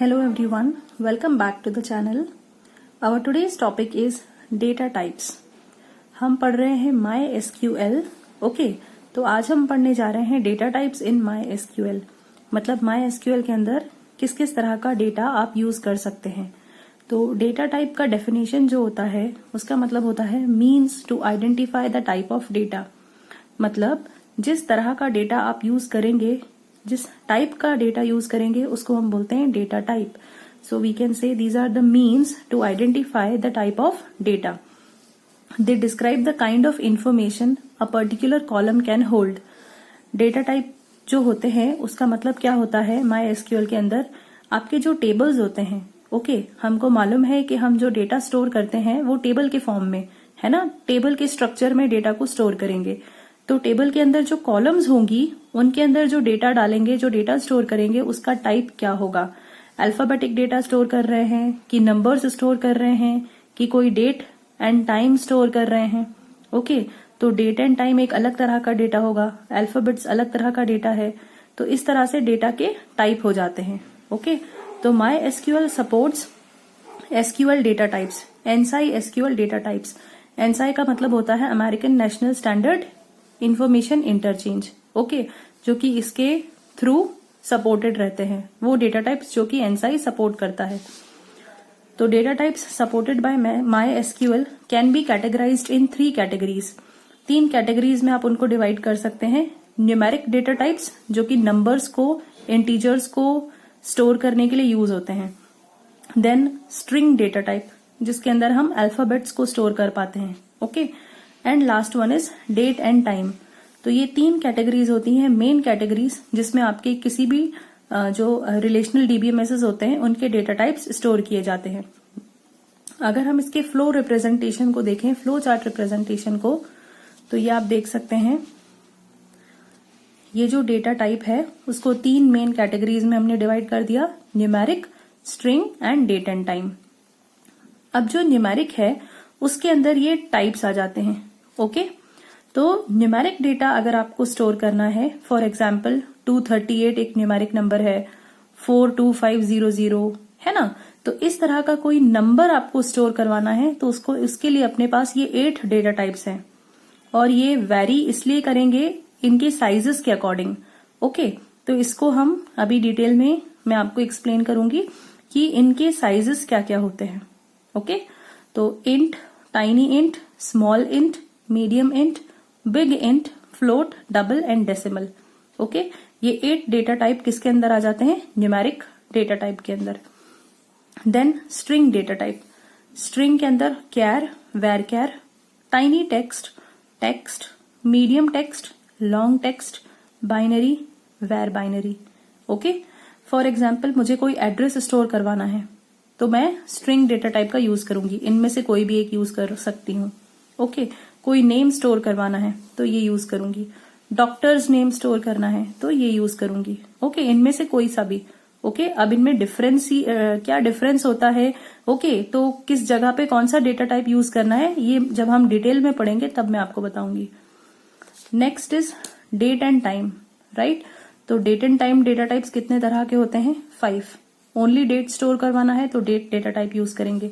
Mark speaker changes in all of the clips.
Speaker 1: Hello everyone, welcome back to the channel. Our today's topic is data types. हम पढ़ रहे हैं MySQL. Okay, तो आज हम पढ़ने जा रहे हैं डेटा टाइप्स इन MySQL. मतलब MySQL के अंदर किस किस तरह का डेटा आप यूज कर सकते हैं. तो डेटा टाइप का डेफिनेशन जो होता है उसका मतलब होता है means to identify the type of data. मतलब जिस तरह का डेटा आप यूज करेंगे, जिस टाइप का डेटा यूज करेंगे उसको हम बोलते हैं data type. So we can say these are the means to identify the type of data. They describe the kind of information a particular column can hold. Data type जो होते हैं उसका मतलब क्या होता है, MySQL के अंदर आपके जो टेबल्स होते हैं, ओके, हमको मालूम है कि हम जो डेटा स्टोर करते हैं वो टेबल के फॉर्म में है ना, टेबल के स्ट्रक्चर में डेटा को स्टोर करेंगे. तो टेबल के अंदर जो कॉलम्स होंगी उनके अंदर जो डेटा डालेंगे, जो डेटा स्टोर करेंगे उसका टाइप क्या होगा. अल्फाबेटिक डेटा स्टोर कर रहे हैं कि नंबर्स स्टोर कर रहे हैं कि कोई डेट एंड टाइम स्टोर कर रहे हैं. ओके, तो डेट एंड टाइम एक अलग तरह का डेटा होगा, अल्फाबेट्स अलग तरह का डेटा है. तो इस तरह से डेटा के टाइप हो जाते हैं. ओके, तो MySQL supports SQL data types, ANSI SQL data types. ANSI का मतलब होता है American national standard information interchange. Okay, जो कि इसके थ्रू सपोर्टेड रहते हैं वो डेटा टाइप्स जो कि ANSI सपोर्ट करता है. तो data types supported by MySQL can be categorised in 3 categories. 3 categories में आप उनको डिवाइड कर सकते हैं. न्यूमेरिक डेटा टाइप्स जो कि नंबर्स को, इंटीजर्स को स्टोर करने के लिए यूज होते हैं. देन स्ट्रिंग डेटा टाइप जिसके अंदर हम अल्फाबेट्स को स्टोर कर पाते हैं. Okay, and last one is date and time. तो ये 3 कैटेगरीज होती हैं, मेन कैटेगरीज, जिसमें आपके किसी भी जो रिलेशनल डीबीएमएस होते हैं उनके डेटा टाइप्स स्टोर किए जाते हैं. अगर हम इसके फ्लो रिप्रेजेंटेशन को देखें, फ्लो चार्ट रिप्रेजेंटेशन को, तो ये आप देख सकते हैं. ये जो डेटा टाइप है उसको 3 मेन कैटेगरीज में हमने डिवाइड कर दिया, numeric, string and date and time. अब जो न्यूमेरिक है उसके अंदर ये टाइप्स आ जाते हैं. ओके, तो न्यूमेरिक डेटा अगर आपको स्टोर करना है, फॉर एग्जाम्पल 238 एक न्यूमेरिक नंबर है, 42500 है ना, तो इस तरह का कोई नंबर आपको स्टोर करवाना है तो उसके लिए अपने पास ये 8 डेटा टाइप्स हैं. और ये वेरी इसलिए करेंगे इनके साइजेस के अकॉर्डिंग. ओके, तो इसको हम अभी डिटेल में मैं आपको एक्सप्लेन करूंगी कि इनके साइजेस क्या क्या होते हैं. ओके, तो int, tiny int, small int, medium int, big int, float, double and decimal. Okay, ये 8 डेटा टाइप किसके अंदर आ जाते हैं, न्यूमेरिक डेटा टाइप के अंदर. Then string data type. String के अंदर char, varchar, tiny text, text, medium text, long text, binary, varbinary. Okay, for example मुझे कोई एड्रेस स्टोर करवाना है तो मैं स्ट्रिंग डेटा टाइप का यूज करूंगी, इनमें से कोई भी एक यूज कर सकती हूँ. ओके, कोई नेम स्टोर करवाना है तो ये यूज करूंगी, डॉक्टर्स नेम स्टोर करना है तो ये यूज करूंगी. ओके, इनमें से कोई सा भी. ओके, अब इनमें डिफरेंस क्या डिफरेंस होता है, ओके, तो किस जगह पे कौन सा डेटा टाइप यूज करना है ये जब हम डिटेल में पढ़ेंगे तब मैं आपको बताऊंगी. Next is date and time. Right, तो date and time data types कितने तरह के होते हैं, 5. ओनली डेट स्टोर करवाना है तो डेट डेटा टाइप यूज करेंगे,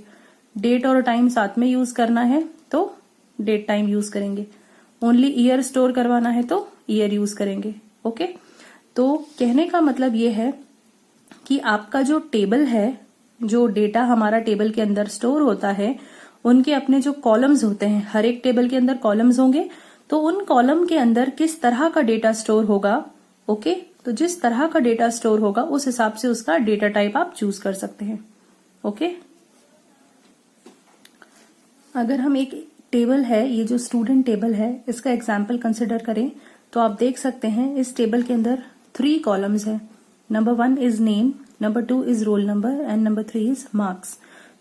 Speaker 1: डेट और टाइम साथ में यूज करना है तो डेट टाइम यूज करेंगे, ओनली ईयर स्टोर करवाना है तो ईयर यूज करेंगे. ओके, तो कहने का मतलब ये है कि आपका जो टेबल है, जो डेटा हमारा टेबल के अंदर स्टोर होता है, उनके अपने जो कॉलम्स होते हैं, हर एक टेबल के अंदर कॉलम्स होंगे, तो उन कॉलम के अंदर किस तरह का डेटा स्टोर होगा. ओके, तो जिस तरह का डेटा स्टोर होगा उस हिसाब से उसका डेटा टाइप आप चूज कर सकते हैं. ओके, अगर हम एक टेबल है, ये जो स्टूडेंट टेबल है, इसका एग्जाम्पल कंसिडर करें तो आप देख सकते हैं इस टेबल के अंदर 3 कॉलम्स है. Number 1 is name, number 2 is roll number and number 3 is marks.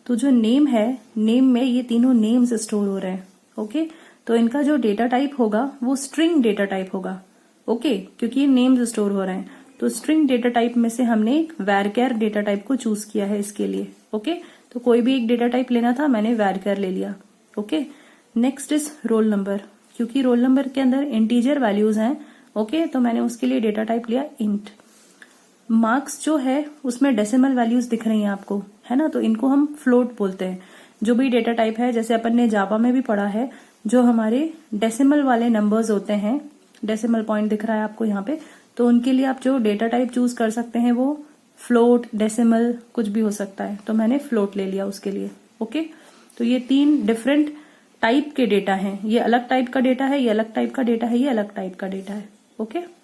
Speaker 1: तो जो नेम है, नेम में ये तीनों नेम्स स्टोर हो रहे हैं. ओके, तो इनका जो डेटा टाइप होगा वो स्ट्रिंग डेटा टाइप होगा. ओके, क्योंकि ये नेम्स स्टोर हो रहे हैं तो स्ट्रिंग डेटा टाइप में से हमने वैरकेर डेटा टाइप को चूज किया है इसके लिए. ओके, तो कोई भी एक डेटा टाइप लेना था, मैंने वैरकेर ले लिया. Okay, next is roll number. क्योंकि रोल नंबर के अंदर इंटीजर वैल्यूज हैं, ओके, तो मैंने उसके लिए डेटा टाइप लिया इंट. मार्क्स जो है उसमें डेसिमल वैल्यूज दिख रही हैं आपको, है ना, तो इनको हम फ्लोट बोलते हैं। जो भी डेटा टाइप है, जैसे अपन ने जावा में भी पढ़ा है, जो हमारे डेसिमल वाले नंबर्स होते हैं, डेसिमल पॉइंट दिख रहा है आपको यहाँ पे, तो उनके लिए आप जो डेटा टाइप चूज कर सकते हैं वो फ्लोट, डेसिमल, कुछ भी हो सकता है। तो मैंने फ्लोट ले लिया उसके लिए। ओके, तो ये 3 डिफरेंट टाइप के डेटा हैं। ये अलग टाइप का डेटा है, ये अलग टाइप का डेटा है, ये अलग टाइप का डेटा है। ओके।